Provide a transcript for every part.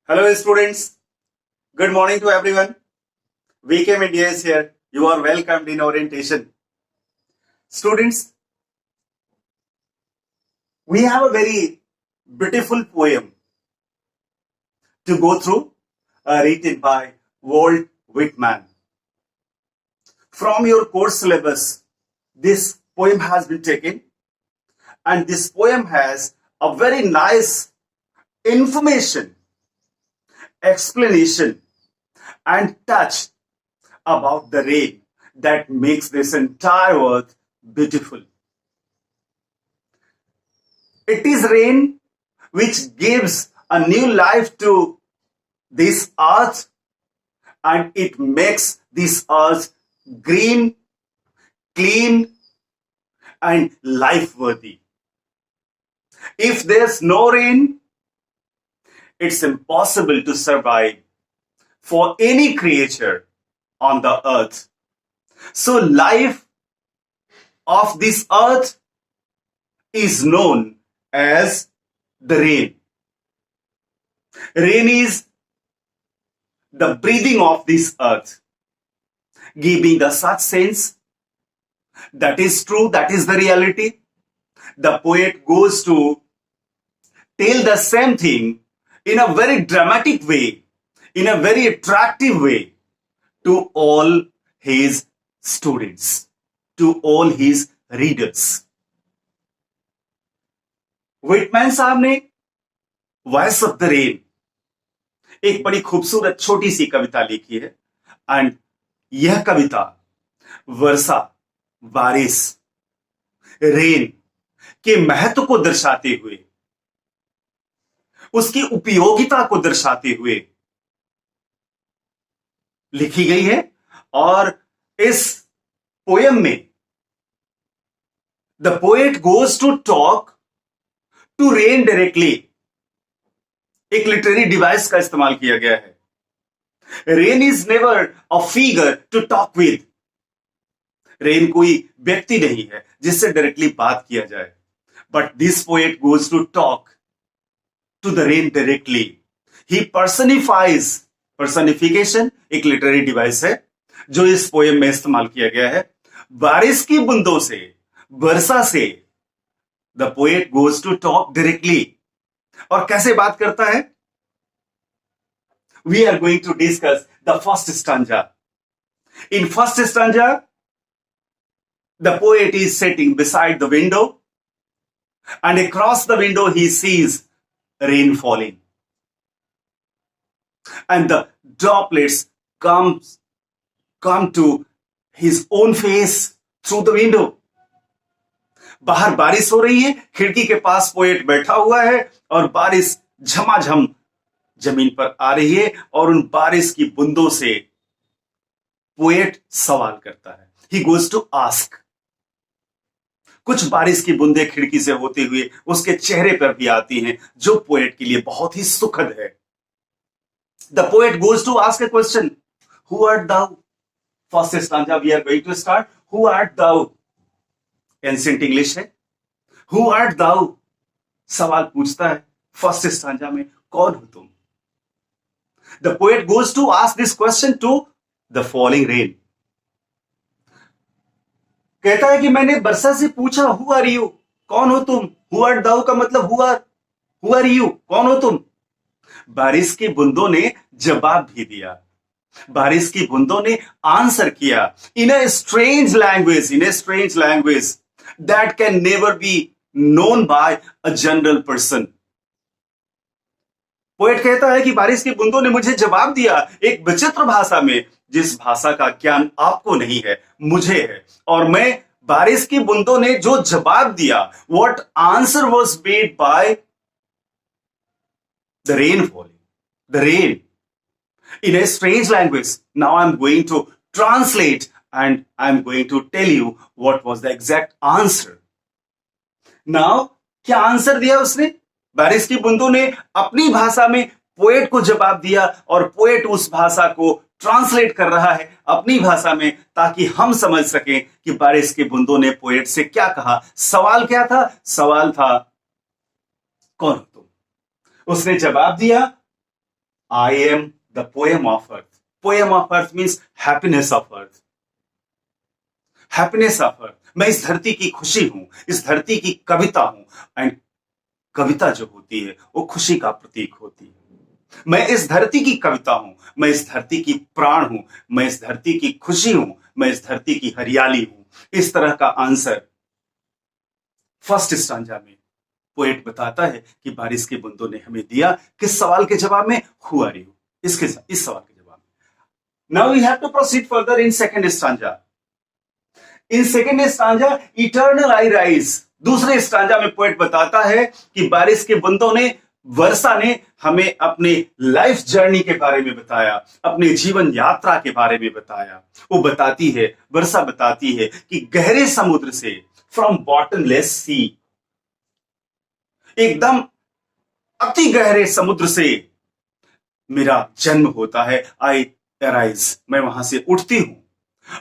Hello, students. Good morning to everyone. VKM India is here. You are welcomed in orientation. Students, we have a very beautiful poem to go through, written by Walt Whitman. From your course syllabus, this poem has been taken, and this poem has a very nice information, explanation, and touch about the rain that makes this entire earth beautiful. It is rain which gives a new life to this earth, and it makes this earth green, clean, and life worthy. If there's no rain, it's impossible to survive for any creature on the earth. So life of this earth is known as the rain. Rain is the breathing of this earth, giving the such sense. That is true, that is the reality. The poet goes to tell the same thing in a very dramatic way, in a very attractive way to all his students, to all his readers. Whitman साहब ने voice of the rain एक बड़ी खूबसूरत छोटी सी कविता लिखी है, and यह कविता वर्षा, बारिश, रेन के महत्व को दर्शाते हुए, उसकी उपयोगिता को दर्शाते हुए लिखी गई है। और इस पोयम में the poet goes to talk to rain directly. एक लिटरेरी डिवाइस का इस्तेमाल किया गया है। Rain is never a figure to talk with. Rain कोई व्यक्ति नहीं है जिससे डायरेक्टली बात किया जाए, but this poet goes to talk to the rain directly. He personifies. Personification एक लिटरेरी डिवाइस है जो इस पोएम में इस्तेमाल किया गया है। बारिश की बूंदों से, वर्षा से the poet goes to talk directly. और कैसे बात करता है? We are going to discuss the first stanza. In first stanza the poet is sitting beside the window, and across the window he sees rain falling, and the droplets come to his own face through the window. बाहर बारिश हो रही है, खिड़की के पास poet बैठा हुआ है और बारिश झमाझम जमीन पर आ रही है, और उन बारिश की बूंदों से पोएट सवाल करता है। He goes to ask. कुछ बारिश की बूंदें खिड़की से होते हुए उसके चेहरे पर भी आती हैं, जो पोएट के लिए बहुत ही सुखद है। The poet goes to ask a question, who art thou? First stanza we are going to start. Who art thou? Ancient English है। Who art thou? सवाल पूछता है फर्स्ट स्टांजा में, कौन हो तुम? The poet goes to ask this question to the falling rain. कहता है कि मैंने वर्षा से पूछा, हु आर यू? कौन हो तुम? हु आर दाउ का मतलब हु आर यू? कौन हो तुम? बारिश की बूंदों ने जवाब भी दिया। बारिश की बूंदों ने आंसर किया in a strange language that can never be known by a general person. Poet कहता है कि बारिश की बूंदों ने मुझे जवाब दिया एक विचित्र भाषा में, जिस भाषा का ज्ञान आपको नहीं है, मुझे है। और मैं बारिश की बूंदों ने जो जवाब दिया, what answer was made by the rain falling, the rain in a strange language. Now I'm going to translate and I'm going to tell you what was the exact answer. Now, क्या answer दिया उसने? बारिश की बूंदों ने अपनी भाषा में पोएट को जवाब दिया, और पोएट उस भाषा को ट्रांसलेट कर रहा है अपनी भाषा में, ताकि हम समझ सकें कि बारिश की बूंदों ने पोएट से क्या कहा। सवाल क्या था? सवाल था, कौन हो तुम? उसने जवाब दिया, I am the poem of earth. Poem of earth means happiness of earth. Happiness of earth. मैं इस धरती की खुशी हूं, इस धरती की कविता हूं. एंड कविता जो होती है वो खुशी का प्रतीक होती है. मैं इस धरती की कविता हूं, मैं इस धरती की प्राण हूं, मैं इस धरती की खुशी हूं, मैं इस धरती की हरियाली हूं. इस तरह का आंसर फर्स्ट स्टांजा में पोएट बताता है कि बारिश की बूंदों ने हमें दिया. किस सवाल के जवाब में? Who are you. इस सवाल के जवाब में. Now we have to proceed further in second stanza. In second stanza eternal I rise. दूसरे स्टांजा में पोएट बताता है कि बारिश के बूंदों ने, वर्षा ने हमें अपने लाइफ जर्नी के बारे में बताया, अपने जीवन यात्रा के बारे में बताया. वो बताती है, वर्षा बताती है कि गहरे समुद्र से, फ्रॉम बॉटमलेस सी, एकदम अति गहरे समुद्र से मेरा जन्म होता है. आई अराइज, मैं वहां से उठती हूं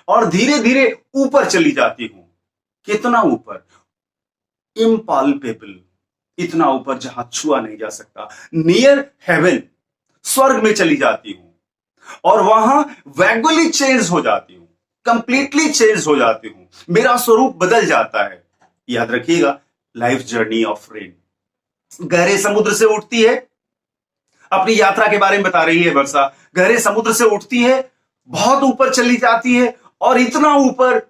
और धीरे धीरे ऊपर चली जाती हूं. कितना ऊपर? इम्पॉल्पेबल. इतना ऊपर जहां छुआ नहीं जा सकता. नियर हेवन, स्वर्ग में चली जाती हूं और वहां वैगुअली चेंज हो जाती हूं, कंप्लीटली चेंज हो जाती हूं. मेरा स्वरूप बदल जाता है. याद रखिएगा, लाइफ जर्नी ऑफ रेन. गहरे समुद्र से उठती है, अपनी यात्रा के बारे में बता रही है वर्षा. गहरे समुद्र से उठती है, बहुत ऊपर चली जाती है और इतना ऊपर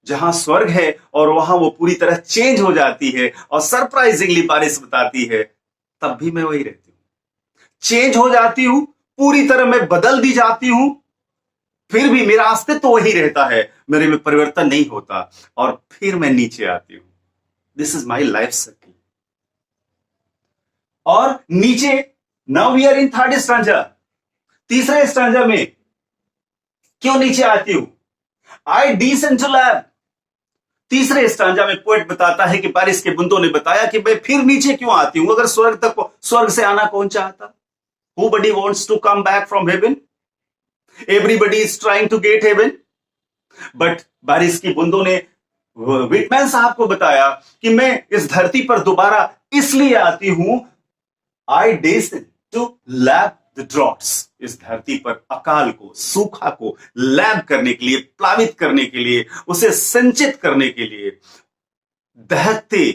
जहां स्वर्ग है, और वहां वो पूरी तरह चेंज हो जाती है. और सरप्राइजिंगली बारिश बताती है, तब भी मैं वही रहती हूं. चेंज हो जाती हूं, पूरी तरह मैं बदल दी जाती हूं, फिर भी मेरा अस्तित्व तो वही रहता है, मेरे में परिवर्तन नहीं होता. और फिर मैं नीचे आती हूं. This is my life circle. और नीचे, now we are in third stanza. तीसरे स्टांजा में क्यों नीचे आती हूं? I descend to lave. तीसरे स्टांजा में पोएट बताता है कि बारिश के बूंदों ने बताया कि मैं फिर नीचे क्यों आती हूं. अगर स्वर्ग से आना कौन चाहता? Nobody wants to come back from heaven. Everybody is trying to get heaven. But बारिश की बूंदों ने विटमैन साहब को बताया कि मैं इस धरती पर दोबारा इसलिए आती हूं. I descend to lave the droughts. इस धरती पर अकाल को, सूखा को लैब करने के लिए, प्लावित करने के लिए, उसे संचित करने के लिए, दहकते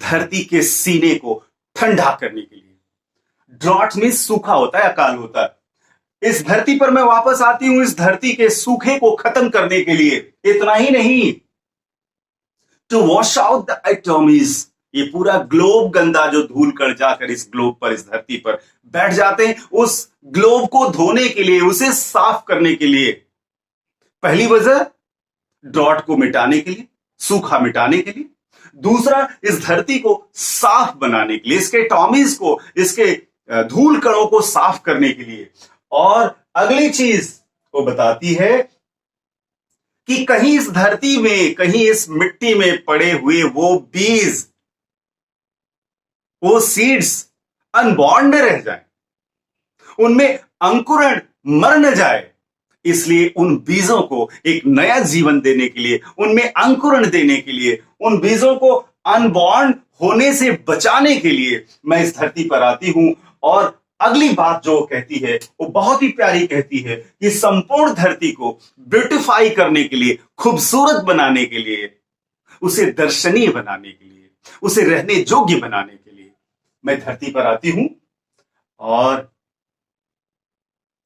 धरती के सीने को ठंडा करने के लिए. ड्रॉट मीन सूखा होता है, अकाल होता है. इस धरती पर मैं वापस आती हूं इस धरती के सूखे को खत्म करने के लिए. इतना ही नहीं, टू वॉश आउट द एटॉमीज. ये पूरा ग्लोब गंदा जो धूल कण जाकर इस ग्लोब पर, इस धरती पर बैठ जाते हैं, उस ग्लोब को धोने के लिए, उसे साफ करने के लिए. पहली वजह, ड्रॉट को मिटाने के लिए, सूखा मिटाने के लिए. दूसरा, इस धरती को साफ बनाने के लिए, इसके एटॉमीज को, इसके धूल कणों को साफ करने के लिए. और अगली चीज वो बताती है कि कहीं इस धरती में, कहीं इस मिट्टी में पड़े हुए वो बीज, वो सीड्स अनबॉर्न न रह जाए, उनमें अंकुरण मर न जाए. इसलिए उन बीजों को एक नया जीवन देने के लिए, उनमें अंकुरण देने के लिए, उन बीजों को अनबॉर्न होने से बचाने के लिए मैं इस धरती पर आती हूं. और अगली बात जो कहती है वो बहुत ही प्यारी कहती है कि संपूर्ण धरती को ब्यूटिफाई करने के लिए, खूबसूरत बनाने के लिए, उसे दर्शनीय बनाने के लिए, उसे रहने योग्य बनाने के लिए मैं धरती पर आती हूं. और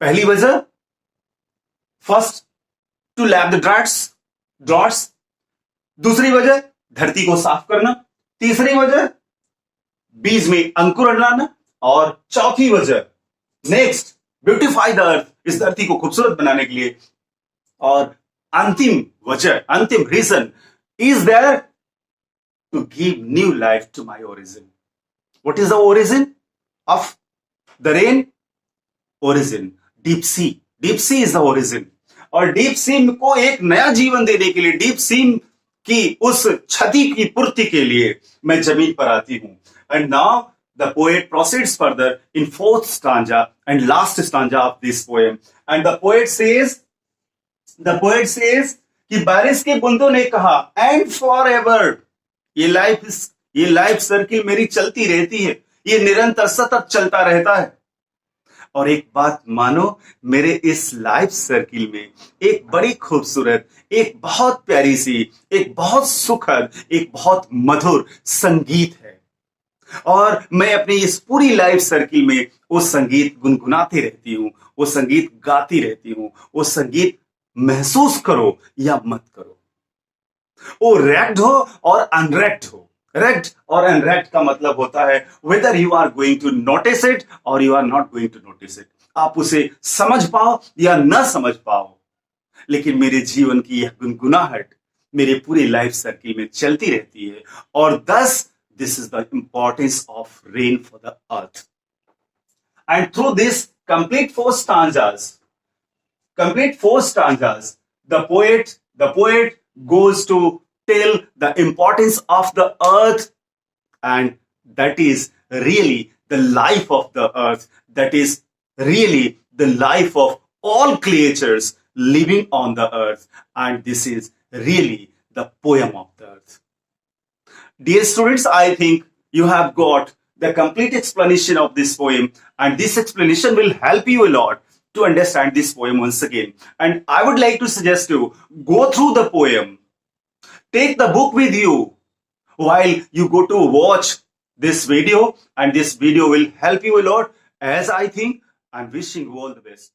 पहली वजह, first, to lave the droughts. दूसरी वजह, धरती को साफ करना. तीसरी वजह, बीज में अंकुरण लाना. और चौथी वजह, नेक्स्ट, ब्यूटिफाई द अर्थ, इस धरती को खूबसूरत बनाने के लिए. और अंतिम वजह, अंतिम reason is there to give new life to my origin. What is the origin of the rain? Origin deep sea. Deep sea is the origin. और डीप सी को एक नया जीवन देने के लिए, डीप सी की उस क्षति की पूर्ति के लिए मैं जमीन पर आती हूं. And now the poet proceeds further in fourth stanza and last stanza of this poem. And the poet says कि बारिश के बूंदों ने कहा, and forever, ये लाइफ सर्किल मेरी चलती रहती है, ये निरंतर सतत चलता रहता है. और एक बात मानो, मेरे इस लाइफ सर्किल में एक बड़ी खूबसूरत, एक बहुत प्यारी सी, एक बहुत सुखद, एक बहुत मधुर संगीत है। और मैं अपनी इस पूरी लाइफ सर्किल में वो संगीत गुनगुनाती रहती हूँ, वो संगीत गाती रहती हूँ। वो संगीत महसूस करो या मत करो, वो रैक्ड हो और अनरैक्ड हो। रैक्ड और अनरैक्ड का मतलब होता है whether you are going to notice it और you are not going to notice it. आप उसे समझ पाओ या न समझ पाओ, लेकिन मेरे जीवन की यह गुनगुनाहट मेरे पूरी लाइफ सर्किल में चलती रहती है। और दस this is the importance of rain for the earth. And through this complete four stanzas, the poet goes to tell the importance of the earth, and that is really the life of the earth. That is really the life of all creatures living on the earth, and this is really the poem of the earth. Dear students, I think you have got the complete explanation of this poem, and this explanation will help you a lot to understand this poem once again. And I would like to suggest you go through the poem, take the book with you while you go to watch this video, and this video will help you a lot, as I think. I'm wishing you all the best.